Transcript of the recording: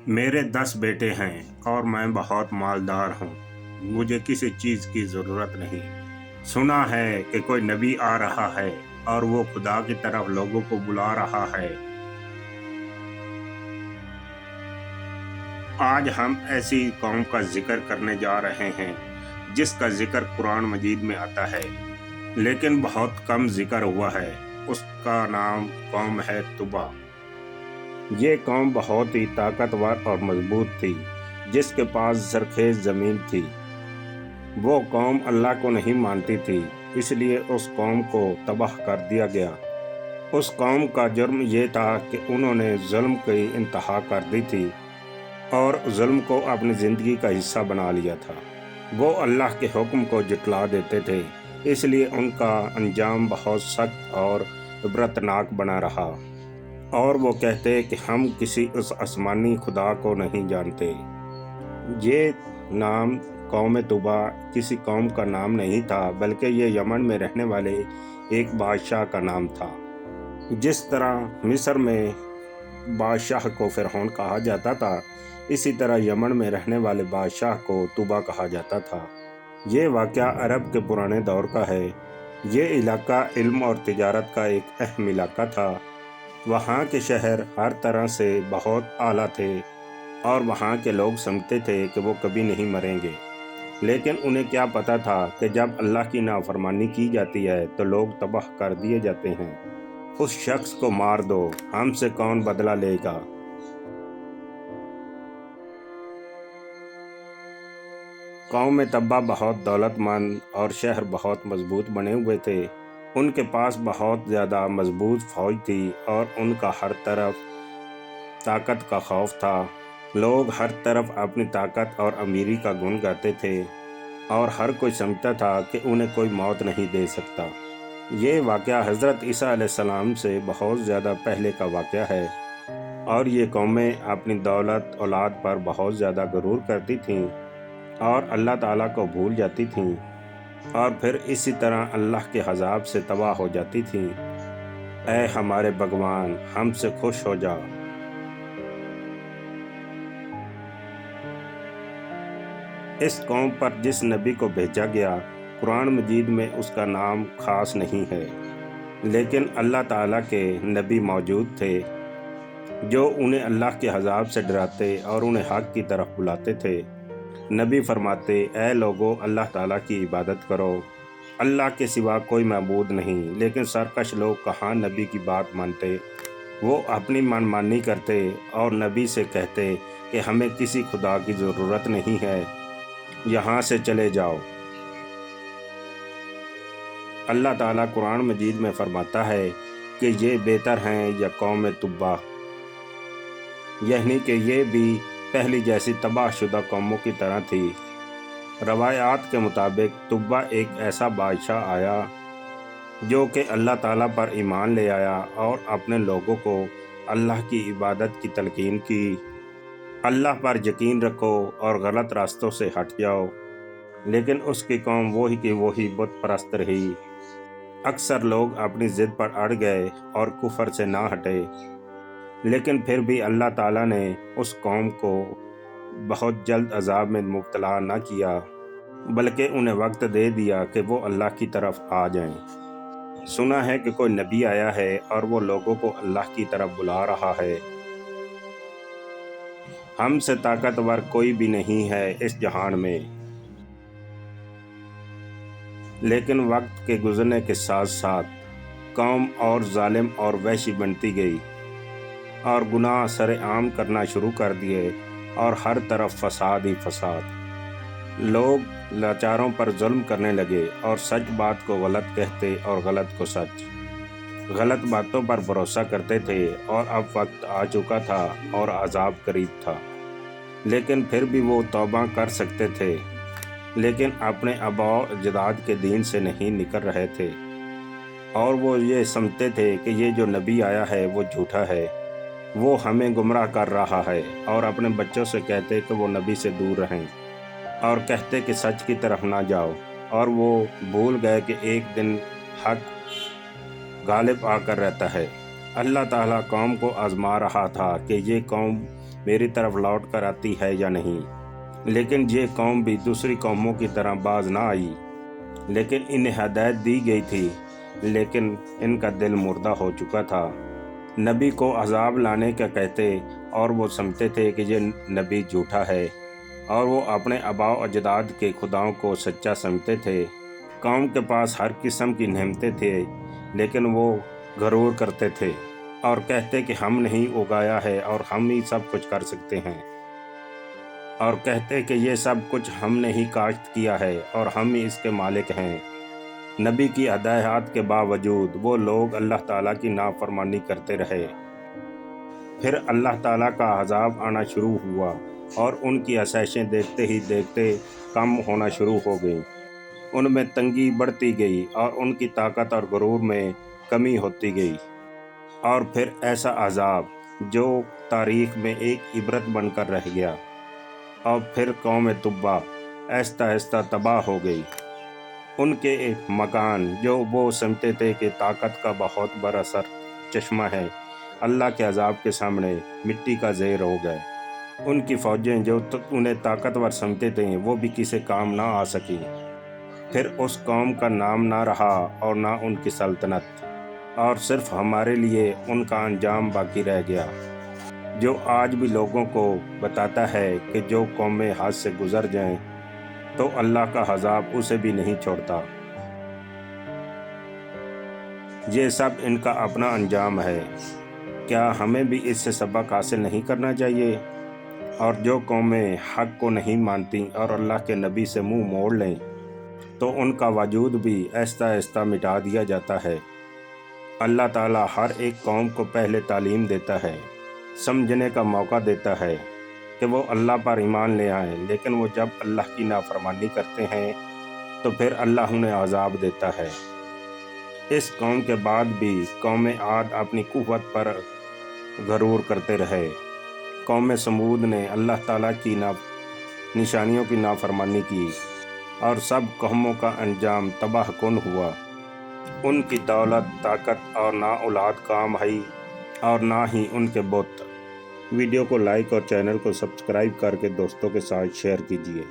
میرے 10 بیٹے ہیں اور میں بہت مالدار ہوں۔ مجھے کسی چیز کی ضرورت نہیں۔ سنا ہے کہ کوئی نبی آ رہا ہے اور وہ خدا کی طرف لوگوں کو بلا رہا ہے۔ آج ہم ایسی قوم کا ذکر کرنے جا رہے ہیں جس کا ذکر قرآن مجید میں آتا ہے لیکن بہت کم ذکر ہوا ہے۔ اس کا نام قوم ہے طبع۔ یہ قوم بہت ہی طاقتور اور مضبوط تھی جس کے پاس زرخیز زمین تھی۔ وہ قوم اللہ کو نہیں مانتی تھی، اس لیے اس قوم کو تباہ کر دیا گیا۔ اس قوم کا جرم یہ تھا کہ انہوں نے ظلم کی انتہا کر دی تھی اور ظلم کو اپنی زندگی کا حصہ بنا لیا تھا۔ وہ اللہ کے حکم کو جھٹلا دیتے تھے، اس لیے ان کا انجام بہت سخت اور عبرتناک بنا رہا۔ اور وہ کہتے کہ ہم کسی اس آسمانی خدا کو نہیں جانتے۔ یہ نام قوم طبع کسی قوم کا نام نہیں تھا بلکہ یہ یمن میں رہنے والے ایک بادشاہ کا نام تھا۔ جس طرح مصر میں بادشاہ کو فرعون کہا جاتا تھا، اسی طرح یمن میں رہنے والے بادشاہ کو طبع کہا جاتا تھا۔ یہ واقعہ عرب کے پرانے دور کا ہے۔ یہ علاقہ علم اور تجارت کا ایک اہم علاقہ تھا۔ وہاں کے شہر ہر طرح سے بہت اعلیٰ تھے اور وہاں کے لوگ سمجھتے تھے کہ وہ کبھی نہیں مریں گے، لیکن انہیں کیا پتہ تھا کہ جب اللہ کی نافرمانی کی جاتی ہے تو لوگ تباہ کر دیے جاتے ہیں۔ اس شخص کو مار دو، ہم سے کون بدلہ لے گا؟ قوم طبع بہت دولت مند اور شہر بہت مضبوط بنے ہوئے تھے۔ ان کے پاس بہت زیادہ مضبوط فوج تھی اور ان کا ہر طرف طاقت کا خوف تھا۔ لوگ ہر طرف اپنی طاقت اور امیری کا گن گاتے تھے اور ہر کوئی سمجھتا تھا کہ انہیں کوئی موت نہیں دے سکتا۔ یہ واقعہ حضرت عیسیٰ علیہ السلام سے بہت زیادہ پہلے کا واقعہ ہے، اور یہ قومیں اپنی دولت اولاد پر بہت زیادہ غرور کرتی تھیں اور اللہ تعالیٰ کو بھول جاتی تھیں اور پھر اسی طرح اللہ کے عذاب سے تباہ ہو جاتی تھیں۔ اے ہمارے بھگوان، ہم سے خوش ہو جا۔ اس قوم پر جس نبی کو بھیجا گیا، قرآن مجید میں اس کا نام خاص نہیں ہے، لیکن اللہ تعالیٰ کے نبی موجود تھے جو انہیں اللہ کے عذاب سے ڈراتے اور انہیں حق کی طرف بلاتے تھے۔ نبی فرماتے، اے لوگو، اللہ تعالیٰ کی عبادت کرو، اللہ کے سوا کوئی معبود نہیں۔ لیکن سرکش لوگ کہاں نبی کی بات مانتے، وہ اپنی من مانی کرتے اور نبی سے کہتے کہ ہمیں کسی خدا کی ضرورت نہیں ہے، یہاں سے چلے جاؤ۔ اللہ تعالیٰ قرآن مجید میں فرماتا ہے کہ یہ بہتر ہیں یا قوم طبع، یعنی کہ یہ بھی پہلی جیسی تباہ شدہ قوموں کی طرح تھی۔ روایات کے مطابق طبع ایک ایسا بادشاہ آیا جو کہ اللہ تعالیٰ پر ایمان لے آیا اور اپنے لوگوں کو اللہ کی عبادت کی تلقین کی، اللہ پر یقین رکھو اور غلط راستوں سے ہٹ جاؤ۔ لیکن اس کی قوم وہی کی وہی بت پرست رہی۔ اکثر لوگ اپنی ضد پر اڑ گئے اور کفر سے نہ ہٹے، لیکن پھر بھی اللہ تعالیٰ نے اس قوم کو بہت جلد عذاب میں مبتلا نہ کیا، بلکہ انہیں وقت دے دیا کہ وہ اللہ کی طرف آ جائیں۔ سنا ہے کہ کوئی نبی آیا ہے اور وہ لوگوں کو اللہ کی طرف بلا رہا ہے۔ ہم سے طاقتور کوئی بھی نہیں ہے اس جہان میں۔ لیکن وقت کے گزرنے کے ساتھ ساتھ قوم اور ظالم اور وحشی بنتی گئی اور گناہ سر عام کرنا شروع کر دیے اور ہر طرف فساد ہی فساد۔ لوگ لاچاروں پر ظلم کرنے لگے اور سچ بات کو غلط کہتے اور غلط کو سچ، غلط باتوں پر بھروسہ کرتے تھے، اور اب وقت آ چکا تھا اور عذاب قریب تھا۔ لیکن پھر بھی وہ توبہ کر سکتے تھے، لیکن اپنے آباء و اجداد کے دین سے نہیں نکل رہے تھے، اور وہ یہ سمجھتے تھے کہ یہ جو نبی آیا ہے وہ جھوٹا ہے، وہ ہمیں گمراہ کر رہا ہے، اور اپنے بچوں سے کہتے کہ وہ نبی سے دور رہیں اور کہتے کہ سچ کی طرف نہ جاؤ، اور وہ بھول گئے کہ ایک دن حق غالب آ کر رہتا ہے۔ اللہ تعالیٰ قوم کو آزما رہا تھا کہ یہ قوم میری طرف لوٹ کر آتی ہے یا نہیں۔ لیکن یہ قوم بھی دوسری قوموں کی طرح باز نہ آئی، لیکن انہیں ہدایت دی گئی تھی، لیکن ان کا دل مردہ ہو چکا تھا۔ نبی کو عذاب لانے کا کہتے اور وہ سمجھتے تھے کہ یہ نبی جھوٹا ہے، اور وہ اپنے آباء و اجداد کے خداؤں کو سچا سمجھتے تھے۔ قوم کے پاس ہر قسم کی نعمتیں تھے، لیکن وہ غرور کرتے تھے اور کہتے کہ ہم نہیں اگایا ہے اور ہم ہی سب کچھ کر سکتے ہیں، اور کہتے کہ یہ سب کچھ ہم نے ہی کاشت کیا ہے اور ہم ہی اس کے مالک ہیں۔ نبی کی ہدایات کے باوجود وہ لوگ اللہ تعالیٰ کی نافرمانی کرتے رہے۔ پھر اللہ تعالیٰ کا عذاب آنا شروع ہوا اور ان کی آسائشیں دیکھتے ہی دیکھتے کم ہونا شروع ہو گئیں۔ ان میں تنگی بڑھتی گئی اور ان کی طاقت اور غرور میں کمی ہوتی گئی۔ اور پھر ایسا عذاب جو تاریخ میں ایک عبرت بن کر رہ گیا۔ اور پھر قوم تبع آہستہ آہستہ تباہ ہو گئی۔ ان کے مکان جو وہ سمجھتے تھے کہ طاقت کا بہت بڑا سر چشمہ ہے، اللہ کے عذاب کے سامنے مٹی کا زیر ہو گئے۔ ان کی فوجیں جو انہیں طاقتور سمجھتے تھے وہ بھی کسی کام نہ آ سکیں۔ پھر اس قوم کا نام نہ رہا اور نہ ان کی سلطنت، اور صرف ہمارے لیے ان کا انجام باقی رہ گیا، جو آج بھی لوگوں کو بتاتا ہے کہ جو قومیں حد سے گزر جائیں تو اللہ کا عذاب اسے بھی نہیں چھوڑتا۔ یہ سب ان کا اپنا انجام ہے۔ کیا ہمیں بھی اس سے سبق حاصل نہیں کرنا چاہیے؟ اور جو قومیں حق کو نہیں مانتی اور اللہ کے نبی سے منہ موڑ لیں تو ان کا وجود بھی آہستہ آہستہ مٹا دیا جاتا ہے۔ اللہ تعالیٰ ہر ایک قوم کو پہلے تعلیم دیتا ہے، سمجھنے کا موقع دیتا ہے کہ وہ اللہ پر ایمان لے آئیں، لیکن وہ جب اللہ کی نافرمانی کرتے ہیں تو پھر اللہ انہیں عذاب دیتا ہے۔ اس قوم کے بعد بھی قوم عاد اپنی قوت پر غرور کرتے رہے۔ قوم سمود نے اللہ تعالیٰ کی نشانیوں کی نافرمانی کی اور سب قوموں کا انجام تباہ کن ہوا۔ ان کی دولت، طاقت اور نہ اولاد کام آئی اور نہ ہی ان کے بت۔ ویڈیو کو لائک اور چینل کو سبسکرائب کر کے دوستوں کے ساتھ شیئر کیجیے۔